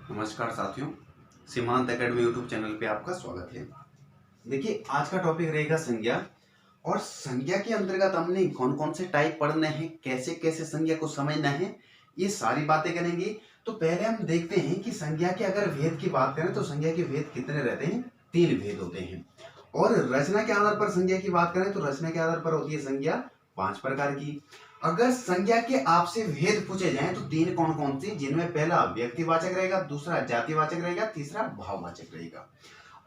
नमस्कार साथियों, सीमांत एकेडमी यूट्यूब चैनल पे आपका स्वागत है। देखिए, आज का टॉपिक रहेगा संज्ञा। और संज्ञा के अंतर्गत हमने कौन कौन से टाइप पढ़ने हैं, कैसे कैसे संज्ञा को समझना है, ये सारी बातें करेंगे। तो पहले हम देखते हैं कि संज्ञा के अगर भेद की बात करें तो संज्ञा के भेद कितने रहते हैं? 3 भेद होते हैं। और रचना के आधार पर संज्ञा की बात करें तो रचना के आधार पर होती है संज्ञा 5 प्रकार की। अगर संज्ञा के आपसे भेद पूछे जाएं तो 3 कौन कौन से, जिनमें पहला व्यक्तिवाचक रहेगा, दूसरा जातिवाचक रहेगा, तीसरा भाववाचक रहेगा।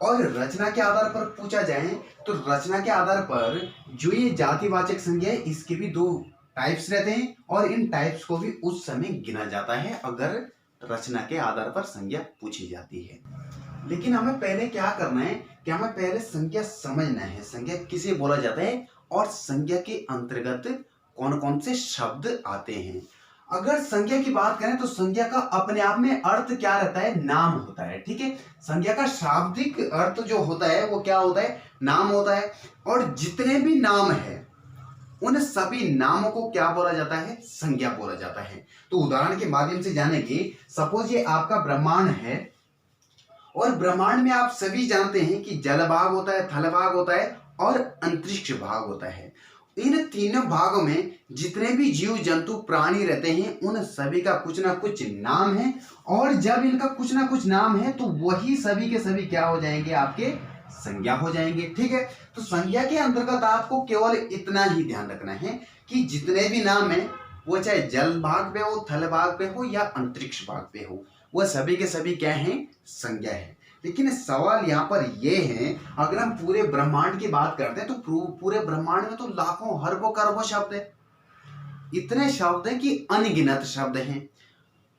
और रचना के आधार पर पूछा जाए तो रचना के आधार पर जो ये जातिवाचक संज्ञा है इसके भी 2 टाइप्स रहते हैं और इन टाइप्स को भी उस समय गिना जाता है अगर रचना के आधार पर संज्ञा पूछी जाती है। लेकिन हमें पहले क्या करना है कि हमें पहले संज्ञा समझना है, संज्ञा किसे बोला जाता है और संज्ञा के अंतर्गत कौन कौन से शब्द आते हैं। अगर संज्ञा की बात करें तो संज्ञा का अपने आप में अर्थ क्या रहता है? नाम होता है। ठीक है, संज्ञा का शाब्दिक अर्थ जो होता है वो क्या होता है? नाम होता है। और जितने भी नाम है उन सभी नामों को क्या बोला जाता है? संज्ञा बोला जाता है। तो उदाहरण के माध्यम से जानेंगे। सपोज ये आपका ब्रह्मांड है और ब्रह्मांड में आप सभी जानते हैं कि जल भाग होता है, थल भाग होता है और अंतरिक्ष भाग होता है। इन तीनों भागों में जितने भी जीव जंतु प्राणी रहते हैं उन सभी का कुछ ना कुछ नाम है। और जब इनका कुछ ना कुछ नाम है तो वही सभी के सभी क्या हो जाएंगे? आपके संज्ञा हो जाएंगे। ठीक है, तो संज्ञा के अंतर्गत आपको केवल इतना ही ध्यान रखना है कि जितने भी नाम है वो चाहे जल भाग पे हो, थल भाग पे हो या अंतरिक्ष भाग पे हो, वह सभी के सभी क्या है? संज्ञा है। लेकिन सवाल यहाँ पर यह है, अगर हम पूरे ब्रह्मांड की बात करते हैं तो पूरे ब्रह्मांड में तो लाखों अरबों करोड़ों शब्द है। इतने शब्द हैं कि अनगिनत शब्द हैं।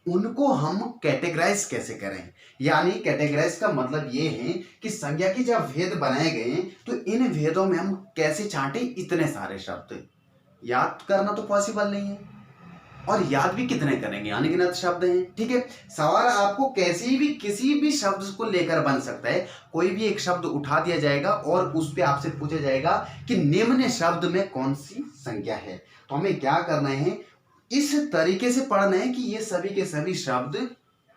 उनको हम कैटेगराइज कैसे करें? यानी कैटेगराइज का मतलब ये है कि संज्ञा के जब भेद बनाए गए तो इन भेदों में हम कैसे छांटे इतने सारे शब्द? याद करना तो पॉसिबल नहीं है और याद भी कितने करेंगे? अनगिनत शब्द हैं। ठीक है, सवाल आपको किसी भी शब्द को लेकर बन सकता है। कोई भी एक शब्द उठा दिया जाएगा और उस पे आपसे पूछा जाएगा कि निम्न शब्द में कौन सी संज्ञा है। तो हमें क्या करना है? इस तरीके से पढ़ना है कि ये सभी के सभी शब्द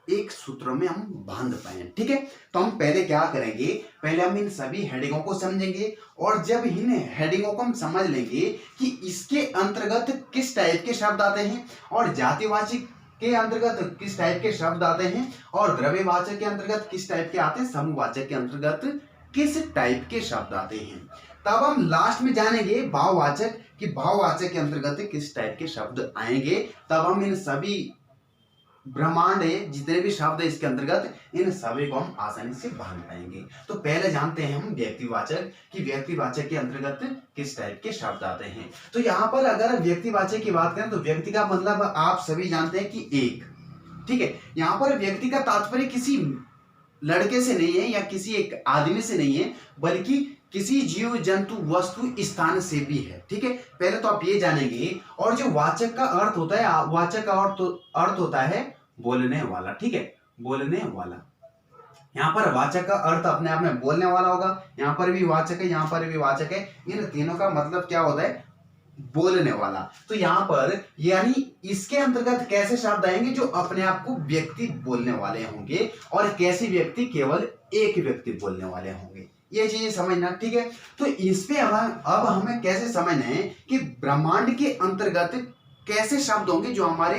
एक सूत्र में हम बांध पाए। ठीक है, तो हम पहले क्या करेंगे? पहले हम इन सभी हेडिंगों को समझेंगे और जब इन हेडिंगों को हम समझ लेंगे कि इसके अंतर्गत किस टाइप के शब्द आते हैं और जातिवाचक के अंतर्गत किस टाइप के शब्द आते हैं और द्रव्यवाचक के अंतर्गत किस टाइप के आते हैं, समूहवाचक के अंतर्गत किस टाइप के शब्द आते हैं, तब हम लास्ट में जानेंगे भाववाचक कि भाववाचक के अंतर्गत किस टाइप के शब्द आएंगे। तब हम इन सभी ब्रह्मांड है जितने भी शब्द है इसके अंतर्गत इन सभी को हम आसानी से बांध पाएंगे। तो पहले जानते हैं हम व्यक्तिवाचक कि व्यक्तिवाचक के अंतर्गत किस टाइप के शब्द आते हैं। तो यहाँ पर अगर व्यक्तिवाचक की बात करें तो व्यक्ति का मतलब आप सभी जानते हैं कि एक। ठीक है, यहाँ पर व्यक्ति का तात्पर्य किसी लड़के से नहीं है या किसी एक आदमी से नहीं है, बल्कि किसी जीव जंतु वस्तु स्थान से भी है। ठीक है, पहले तो आप ये जानेंगे। और जो वाचक का अर्थ होता है, वाचक का अर्थ होता है बोलने वाला। ठीक है, बोलने वाला। यहाँ पर वाचक का अर्थ अपने आप में बोलने वाला होगा। यहाँ पर भी वाचक है, यहाँ पर भी वाचक है। इन तीनों का मतलब क्या होता है? बोलने वाला। तो यहाँ पर यानी इसके अंतर्गत कैसे शब्द आएंगे? जो अपने आप को व्यक्ति बोलने वाले होंगे और कैसे व्यक्ति? केवल एक व्यक्ति बोलने वाले होंगे। ये चीजें समझना। ठीक है, तो इस पे अब हमें कैसे समझना है कि ब्रह्मांड के अंतर्गत कैसे शब्द होंगे जो हमारे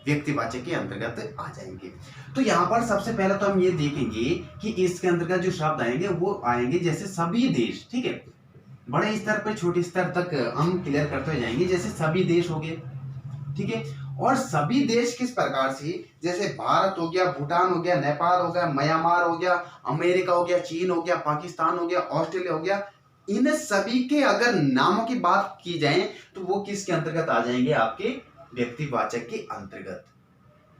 व्यक्तिवाचक के अंतर्गत आ जाएंगे। तो यहाँ पर सबसे पहले तो हम ये देखेंगे कि इसके अंतर्गत जो शब्द आएंगे वो आएंगे जैसे सभी देश। ठीक है, बड़े स्तर पर छोटे स्तर तक हम क्लियर करते हुए जाएंगे। जैसे सभी देश हो गए। ठीक है, और सभी देश किस प्रकार से? जैसे भारत हो गया, भूटान हो गया, नेपाल हो गया, म्यांमार हो गया, अमेरिका हो गया, चीन हो गया, पाकिस्तान हो गया, ऑस्ट्रेलिया हो गया। इन सभी के अगर नामों की बात की जाए तो वो किसके अंतर्गत आ जाएंगे? आपके व्यक्तिवाचक के अंतर्गत।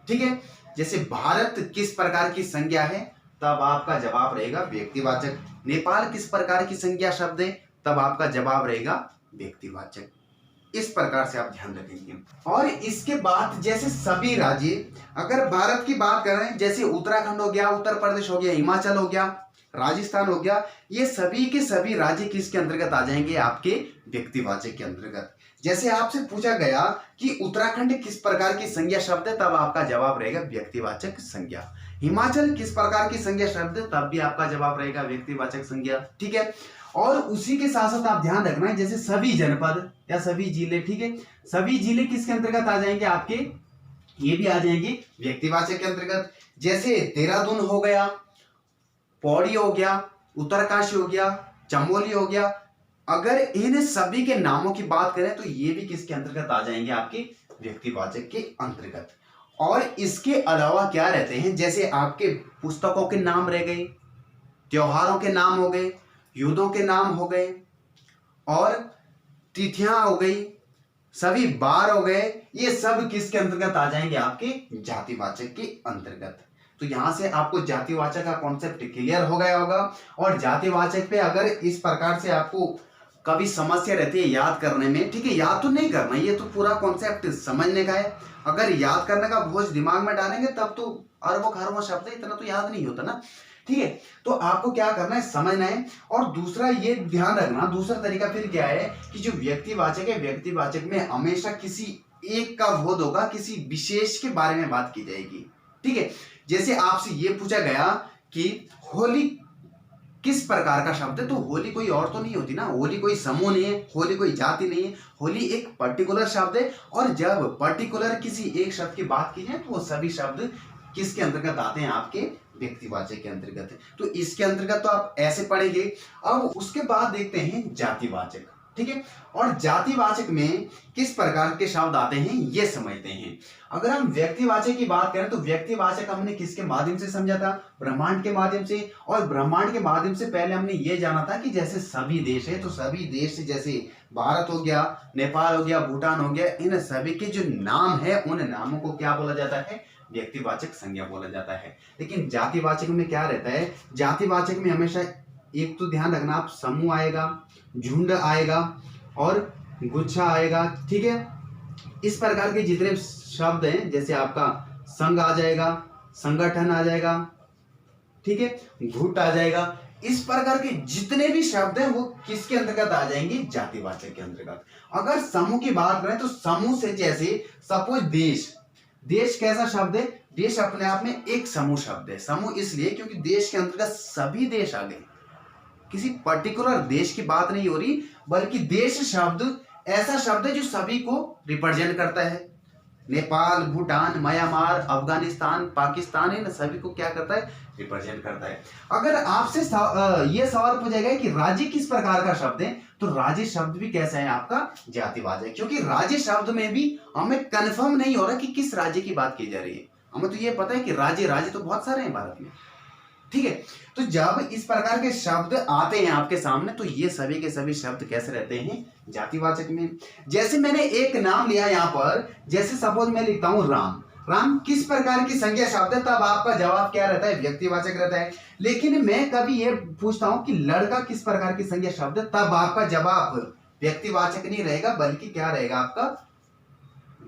ठीक है, जैसे भारत किस प्रकार की संज्ञा है? तब आपका जवाब रहेगा व्यक्तिवाचक। नेपाल किस प्रकार की संज्ञा शब्द है? तब आपका जवाब रहेगा व्यक्तिवाचक। इस प्रकार से आप ध्यान रखेंगे। और इसके बाद जैसे सभी राज्य, अगर भारत की बात करें जैसे उत्तराखंड हो गया, उत्तर प्रदेश हो गया, हिमाचल हो गया, राजस्थान हो गया, ये सभी के सभी राज्य किसके अंतर्गत आ जाएंगे? आपके व्यक्तिवाचक के अंतर्गत। जैसे आपसे पूछा गया कि उत्तराखंड किस प्रकार की संज्ञा शब्द है, तब आपका जवाब रहेगा व्यक्तिवाचक संज्ञा। हिमाचल किस प्रकार की संज्ञा शब्द है, तब भी आपका जवाब रहेगा व्यक्तिवाचक संज्ञा। ठीक है, और उसी के साथ साथ आप ध्यान रखना है, जैसे सभी जनपद या सभी जिले, ठीक है, सभी जिले किसके अंतर्गत आ जाएंगे आपके, ये भी आ जाएंगे व्यक्तिवाचक के अंतर्गत। जैसे देहरादून हो गया, पौड़ी हो गया, उत्तरकाशी हो गया, चमोली हो गया, अगर इन सभी के नामों की बात करें तो ये भी किसके अंतर्गत आ जाएंगे, आपके व्यक्तिवाचक के अंतर्गत। और इसके अलावा क्या रहते हैं, जैसे आपके पुस्तकों के नाम रह गए, त्योहारों के नाम हो गए, युद्धों के नाम हो गए, और तिथियां हो गई, सभी बार हो गए, ये सब किसके अंतर्गत आ जाएंगे, आपके जातिवाचक के अंतर्गत। तो यहां से आपको जातिवाचक का कॉन्सेप्ट क्लियर हो गया होगा। और जातिवाचक पे अगर इस प्रकार से आपको कभी समस्या रहती है याद करने में, ठीक है, याद तो नहीं करना, ये तो पूरा कॉन्सेप्ट समझने का है। अगर याद करने का बोझ दिमाग में डालेंगे तब तो अरबों खरबों शब्द इतना तो याद नहीं होता ना। ठीक है, तो आपको क्या करना है, समझना है। और दूसरा ये ध्यान रखना, दूसरा तरीका फिर क्या है कि जो व्यक्तिवाचक है, व्यक्तिवाचक में हमेशा किसी एक का बोध होगा, किसी विशेष के बारे में बात की जाएगी। ठीक है, जैसे आपसे ये पूछा गया कि होली किस प्रकार का शब्द है, तो होली कोई और तो नहीं होती ना, होली कोई समूह नहीं है, होली कोई जाति नहीं है, होली एक पर्टिकुलर शब्द है। और जब पर्टिकुलर किसी एक शब्द की बात की जाए तो वो सभी शब्द किसके अंतर्गत आते हैं, आपके व्यक्तिवाचक के अंतर्गत। तो इसके अंतर्गत तो आप ऐसे पढ़ेंगे। अब उसके बाद देखते हैं जातिवाचक। ठीक है, और जातिवाचक में किस प्रकार के शब्द आते हैं ये समझते हैं। अगर हम व्यक्तिवाचक की बात करें तो व्यक्तिवाचक हमने किसके माध्यम से समझा था, ब्रह्मांड के माध्यम से। और ब्रह्मांड के माध्यम से पहले हमने ये जाना था कि जैसे सभी देश है, तो सभी देश जैसे भारत हो गया, नेपाल हो गया, भूटान हो गया, इन सभी के जो नाम है उन नामों को क्या बोला जाता है, व्यक्तिवाचक संज्ञा बोला जाता है। लेकिन जातिवाचक में क्या रहता है, जातिवाचक में हमेशा एक तो ध्यान रखना, आप समूह आएगा, झुंड आएगा और गुच्छा आएगा। ठीक है, इस प्रकार के जितने शब्द हैं, जैसे आपका संघ आ जाएगा, संगठन आ जाएगा, ठीक है, गुट आ जाएगा, इस प्रकार के जितने भी शब्द हैं वो किसके अंतर्गत आ जाएंगे, जातिवाचक के अंतर्गत। अगर समूह की बात करें तो समूह से जैसे सपोज देश, देश कैसा शब्द है, देश अपने आप में एक समूह शब्द है। समूह इसलिए क्योंकि देश के अंतर्गत सभी देश आ गए, किसी पर्टिकुलर देश की बात नहीं हो रही, बल्कि देश शब्द ऐसा शब्द है जो सभी को रिप्रेजेंट करता है। नेपाल, भूटान, म्यांमार, अफगानिस्तान, पाकिस्तान, इन सभी को क्या करता है, रिप्रेजेंट करता है। अगर आपसे ये सवाल पूछा गया कि राज्य किस प्रकार का शब्द है, तो राज्य शब्द भी कैसा है, आपका जातिवाचक। क्योंकि राज्य शब्द में भी हमें कंफर्म नहीं हो रहा कि किस राज्य की बात की जा रही है। हमें तो ये पता है कि राज्य तो बहुत सारे हैं भारत में। ठीक है, तो जब इस प्रकार के शब्द आते हैं आपके सामने तो ये सभी के सभी शब्द कैसे रहते हैं, जातिवाचक में। जैसे मैंने एक नाम लिया यहाँ पर, जैसे सपोज मैं लिखता हूं राम, राम किस प्रकार की संज्ञा शब्द है, तब आपका जवाब क्या रहता है, व्यक्तिवाचक रहता है। लेकिन मैं कभी ये पूछता हूं कि लड़का किस प्रकार की संज्ञा शब्द है, तब आपका जवाब व्यक्तिवाचक नहीं रहेगा, बल्कि क्या रहेगा, आपका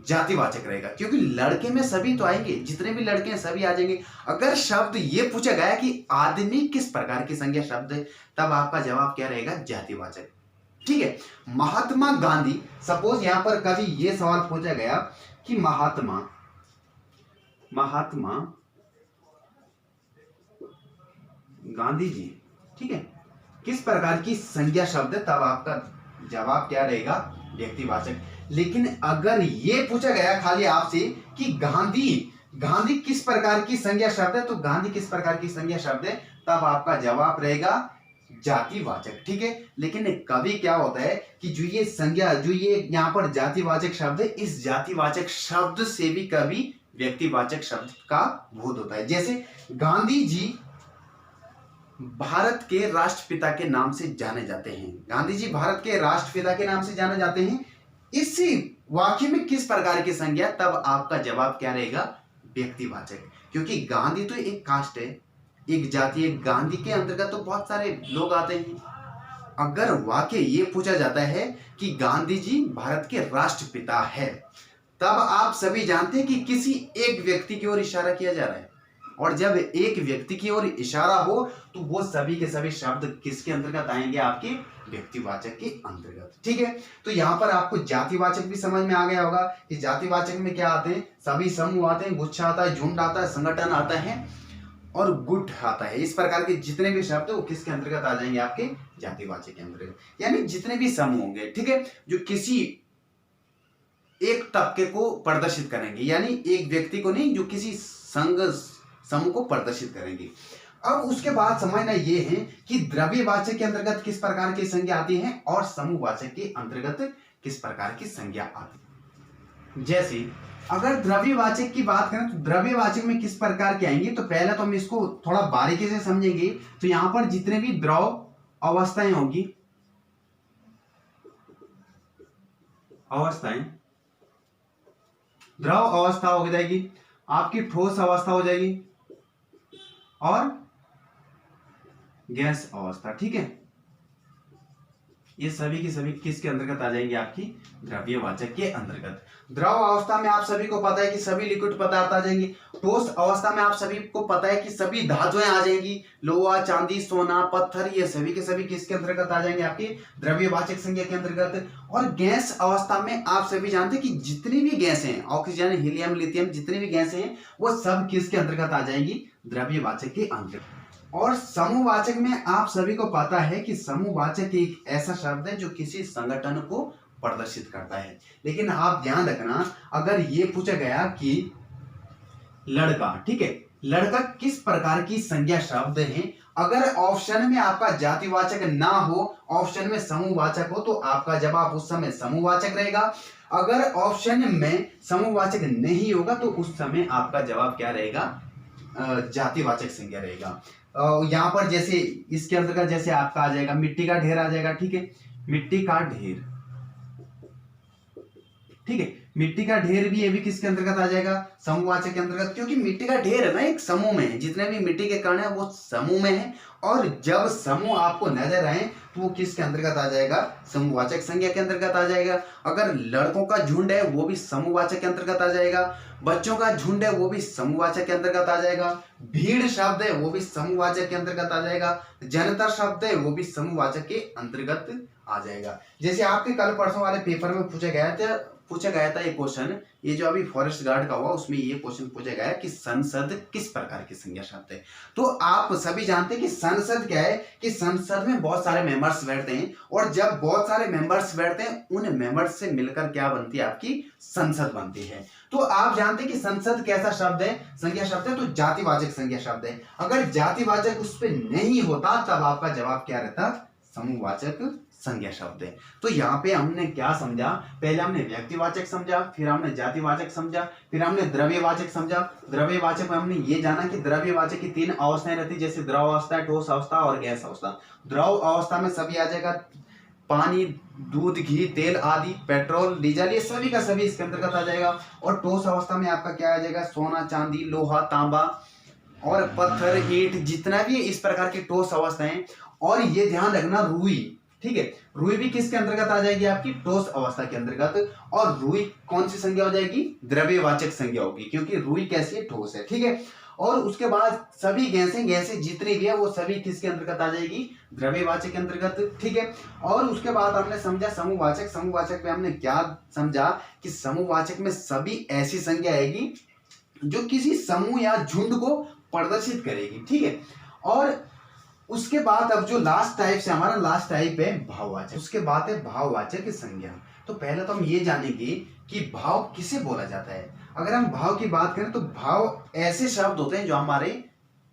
जातिवाचक रहेगा। क्योंकि लड़के में सभी तो आएंगे, जितने भी लड़के हैं सभी आ जाएंगे। अगर शब्द ये पूछा गया कि आदमी किस प्रकार की संज्ञा शब्द है, तब आपका जवाब क्या रहेगा, जातिवाचक। ठीक है, महात्मा गांधी, सपोज यहां पर कभी ये सवाल पूछा गया कि महात्मा गांधी जी, ठीक है, किस प्रकार की संज्ञा शब्द है, तब आपका जवाब क्या रहेगा, व्यक्तिवाचक। लेकिन अगर ये पूछा गया खाली आपसे कि गांधी किस प्रकार की संज्ञा शब्द है, तो गांधी किस प्रकार की संज्ञा शब्द है, तब आपका जवाब रहेगा जातिवाचक। ठीक है, लेकिन कभी क्या होता है कि जो ये संज्ञा, जो ये यहाँ पर जातिवाचक शब्द है, इस जातिवाचक शब्द से भी कभी व्यक्तिवाचक शब्द का बोध होता है। जैसे गांधी जी भारत के राष्ट्रपिता के नाम से जाने जाते हैं, गांधी जी भारत के राष्ट्रपिता के नाम से जाने जाते हैं, इसी वाक्य में किस प्रकार की संज्ञा, तब आपका जवाब क्या रहेगा, व्यक्तिवाचक। क्योंकि गांधी तो एक कास्ट है, एक जाति है, गांधी के अंतर्गत तो बहुत सारे लोग आते हैं। अगर वाक्य ये पूछा जाता है कि गांधी जी भारत के राष्ट्रपिता है, तब आप सभी जानते हैं कि किसी एक व्यक्ति की ओर इशारा किया जा रहा है। और जब एक व्यक्ति की ओर इशारा हो तो वो सभी के सभी शब्द किसके अंतर्गत आएंगे, आपके व्यक्तिवाचक के अंतर्गत। ठीक है, तो यहाँ पर आपको जातिवाचक भी समझ में आ गया होगा कि जातिवाचक में क्या आते हैं, सभी समूह आते हैं, गुच्छा आता है, झुंड आता है, संगठन आता है। और गुट आता है। इस प्रकार के जितने भी शब्द वो किसके अंतर्गत आ जाएंगे, आपके जातिवाचक के अंतर्गत। यानी जितने भी समूह होंगे, ठीक है, जो किसी एक तबके को प्रदर्शित करेंगे, यानी एक व्यक्ति को नहीं, जो किसी संघ समूह को प्रदर्शित करेंगे। अब उसके बाद समझना ये है कि द्रव्यवाचक के अंतर्गत किस प्रकार की संज्ञा आती है और समूहवाचक के अंतर्गत किस प्रकार की संज्ञा आती है। जैसे अगर द्रव्यवाचक की बात करें तो द्रव्यवाचक में किस प्रकार की आएंगी, तो पहले तो हम इसको थोड़ा बारीकी से समझेंगे। तो यहां पर जितने भी द्रव अवस्थाएं होगी, द्रव अवस्था हो जाएगी, आपकी ठोस अवस्था हो जाएगी और गैस अवस्था, ठीक है, ये सभी की सभी किसके अंतर्गत आ जाएंगे, आपकी द्रव्यवाचक के अंतर्गत। द्रव अवस्था में आप सभी को पता है कि सभी लिक्विड पदार्थ आ जाएंगे। ठोस अवस्था में आप सभी को पता है कि सभी धातुएं आ जाएंगी, लोहा, चांदी, सोना, पत्थर, ये सभी के सभी किसके अंतर्गत आ जाएंगे, आपकी द्रव्यवाचक संज्ञा के अंतर्गत। और गैस अवस्था में आप सभी जानते हैं कि जितनी भी गैसें हैं, ऑक्सीजन, हीलियम, लिथियम, जितनी भी गैसें हैं वो सब किसके अंतर्गत आ जाएंगी, द्रव्यवाचक के अंतर्गत। और समूहवाचक में आप सभी को पता है कि समूहवाचक एक ऐसा शब्द है जो किसी संगठन को प्रदर्शित करता है। लेकिन आप ध्यान रखना, अगर ये पूछा गया कि लड़का, ठीक है, लड़का किस प्रकार की संज्ञा शब्द है, अगर ऑप्शन में आपका जातिवाचक ना हो, ऑप्शन में समूहवाचक हो, तो आपका जवाब उस समय समूहवाचक रहेगा। अगर ऑप्शन में समूहवाचक नहीं होगा तो उस समय आपका जवाब क्या रहेगा, जातिवाचक संज्ञा रहेगा। यहाँ पर जैसे इसके अंतर्गत जैसे आपका आ जाएगा मिट्टी का ढेर आ जाएगा, ठीक है, मिट्टी का ढेर, ठीक है, मिट्टी का ढेर भी, ये भी किसके अंतर्गत आ जाएगा, समूहवाचक के अंतर्गत, क्योंकि मिट्टी का ढेर है ना एक समूह में है, जितने भी मिट्टी के कण है वो समूह में है। और जब समूह आपको नजर आए तो वो किसके अंतर्गत आ जाएगा, समूहवाचक संज्ञा के अंतर्गत आ जाएगा। अगर लड़कों का झुंड है वो भी समूहवाचक के अंतर्गत आ जाएगा, बच्चों का झुंड है वो भी समूहवाचक के अंतर्गत आ जाएगा, भीड़ शब्द है वो भी समूहवाचक के अंतर्गत आ जाएगा, जनता शब्द है वो भी समूहवाचक के अंतर्गत आ जाएगा। जैसे आपके कल परसों वाले पेपर में पूछा गया था ये क्वेश्चन, ये जो अभी फॉरेस्ट गार्ड का हुआ उसमें ये क्वेश्चन पूछा गया कि संसद किस प्रकार की संज्ञा शब्द है। तो आप सभी जानते हैं कि संसद क्या है, कि संसद में बहुत सारे मेंबर्स बैठते हैं, और जब बहुत सारे मेंबर्स बैठते हैं उन मेंबर्स से मिलकर क्या बनती है, आपकी संसद बनती है। तो आप जानते हैं कि संसद कैसा शब्द है, संज्ञा शब्द है, तो जातिवाचक संज्ञा शब्द है। अगर जातिवाचक उस पर नहीं होता तब आपका जवाब क्या रहता, समूहवाचक संज्ञा शब्द है। तो यहाँ पे हमने क्या समझा, पहले हमने व्यक्तिवाचक समझा, फिर हमने जातिवाचक समझा, फिर हमने द्रव्यवाचक समझा। द्रव्यवाचक में हमने ये जाना कि द्रव्यवाचक की 3 अवस्थाएं रहती, जैसे द्रव अवस्था, ठोस अवस्था और गैस अवस्था। द्रव अवस्था में सभी आ जाएगा, पानी, दूध, घी, तेल आदि, पेट्रोल, डीजल, ये सभी का सभी इसके अंतर्गत आ जाएगा। और ठोस अवस्था में आपका क्या आ जाएगा, सोना, चांदी, लोहा, तांबा और पत्थर, ईंट, जितना भी इस प्रकार की ठोस अवस्थाएं। और ये ध्यान रखना, रुई, ठीक है, रुई भी किसके अंतर्गत आ जाएगी, आपकी ठोस अवस्था के अंतर्गत। और रुई कौन सी संज्ञा हो जाएगी, द्रव्यवाचक संज्ञा होगी, क्योंकि रुई कैसी है, ठोस है, ठीक है। और उसके बाद सभी गैसें जितनी भी है वो सभी किसके अंतर्गत आ जाएगी, द्रव्यवाचक के अंतर्गत, ठीक है। और उसके बाद हमने समझा समूहवाचक। समूहवाचक में हमने क्या समझा कि समूहवाचक में सभी ऐसी संज्ञा आएगी जो किसी समूह या झुंड को प्रदर्शित करेगी, ठीक है। और उसके बाद अब जो लास्ट टाइप से हमारा लास्ट टाइप है भाववाचक, उसके बाद है भाववाचक संज्ञा। तो पहले तो हम ये जानेंगे कि भाव किसे बोला जाता है। अगर हम भाव की बात करें तो भाव ऐसे शब्द होते हैं जो हमारे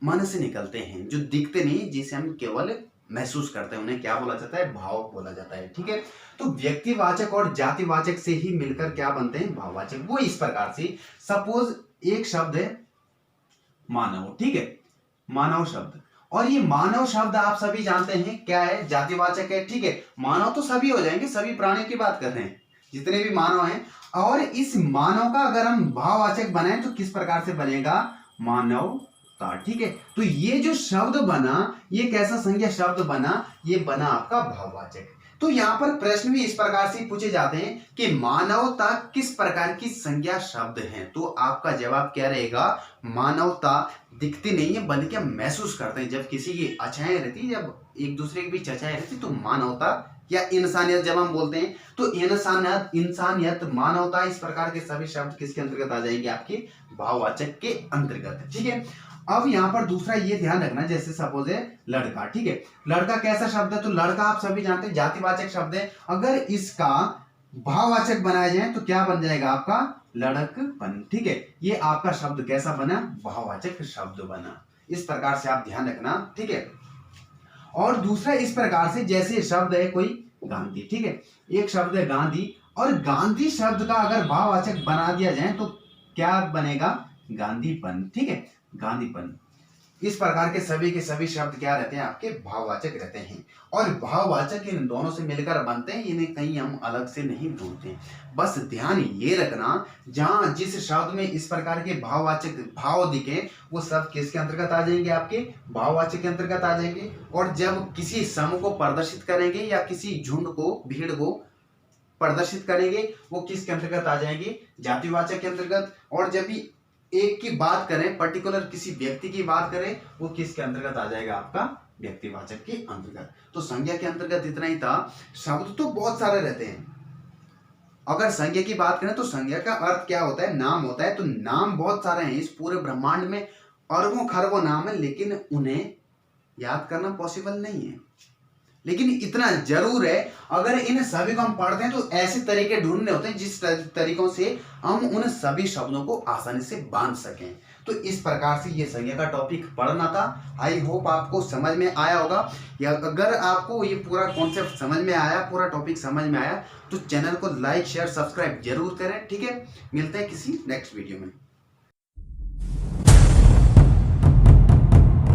मन से निकलते हैं, जो दिखते नहीं, जिसे हम केवल महसूस करते हैं, उन्हें क्या बोला जाता है, भाव बोला जाता है, ठीक है। तो व्यक्तिवाचक और जातिवाचक से ही मिलकर क्या बनते हैं, भाववाचक। वो इस प्रकार से, सपोज एक शब्द है मानव, ठीक है, मानव शब्द, और ये मानव शब्द आप सभी जानते हैं क्या है, जातिवाचक है, ठीक है। मानव तो सभी हो जाएंगे, सभी प्राणियों की बात कर रहे हैं, जितने भी मानव हैं। और इस मानव का अगर हम भाववाचक बनाएं तो किस प्रकार से बनेगा, मानवता, ठीक है। तो ये जो शब्द बना, ये कैसा संज्ञा शब्द बना, ये बना आपका भाववाचक। तो यहाँ पर प्रश्न भी इस प्रकार से पूछे जाते हैं कि मानवता किस प्रकार की संज्ञा शब्द है। तो आपका जवाब क्या रहेगा, मानवता दिखती नहीं है बल्कि हम महसूस करते हैं। जब किसी की अच्छाएं रहती, जब एक दूसरे के बीच अच्छाएं रहती, तो मानवता या इंसानियत जब हम बोलते हैं, तो इंसानियत, मानवता, इस प्रकार के सभी शब्द किसके अंतर्गत आ जाएंगे, आपके भाववाचक के अंतर्गत, ठीक है। अब यहाँ पर दूसरा ये ध्यान रखना, जैसे सपोज है लड़का, ठीक है, लड़का कैसा शब्द है, तो लड़का आप सभी जानते हैं जातिवाचक शब्द है। अगर इसका भाववाचक बनाया जाए तो क्या बन जाएगा आपका लड़कपन, ठीक है। ये आपका शब्द कैसा बना, भाववाचक शब्द बना। इस प्रकार से आप ध्यान रखना, ठीक है। और दूसरा इस प्रकार से, जैसे शब्द है कोई गांधी, ठीक है, एक शब्द है गांधी, और गांधी शब्द का अगर भाववाचक बना दिया जाए तो क्या बनेगा, गांधीपन, ठीक है, गांधीपन। इस प्रकार के सभी शब्द क्या रहते हैं, आपके भाववाचक रहते हैं। और भाववाचक इन दोनों से मिलकर बनते हैं, इन्हें कहीं हम अलग से नहीं ढूंढते। बस ध्यान ये रखना, जहां जिस शब्द में इस प्रकार के भाववाचक भाव दिखे, वो सब किसके अंतर्गत आ जाएंगे, आपके भाववाचक के अंतर्गत आ जाएंगे। और जब किसी समूह को प्रदर्शित करेंगे या किसी झुंड को, भीड़ को प्रदर्शित करेंगे, वो किसके अंतर्गत आ जाएंगे, जातिवाचक के अंतर्गत। और जब भी एक की बात करें, पर्टिकुलर किसी व्यक्ति की बात करें, वो किसके अंतर्गत आ जाएगा, आपका व्यक्तिवाचक के अंतर्गत। तो संज्ञा के अंतर्गत इतना ही था। शब्द तो बहुत सारे रहते हैं। अगर संज्ञा की बात करें तो संज्ञा का अर्थ क्या होता है, नाम होता है। तो नाम बहुत सारे हैं, इस पूरे ब्रह्मांड में अरबों खरबों नाम है, लेकिन उन्हें याद करना पॉसिबल नहीं है। लेकिन इतना जरूर है, अगर इन सभी को हम पढ़ते हैं तो ऐसे तरीके ढूंढने होते हैं जिस तरीकों से हम उन सभी शब्दों को आसानी से बांध सकें। तो इस प्रकार से ये संज्ञा का टॉपिक पढ़ना था। आई होप आपको समझ में आया होगा। या अगर आपको ये पूरा कॉन्सेप्ट समझ में आया, पूरा टॉपिक समझ में आया, तो चैनल को लाइक शेयर सब्सक्राइब जरूर करें, ठीक है। मिलते हैं किसी नेक्स्ट वीडियो में।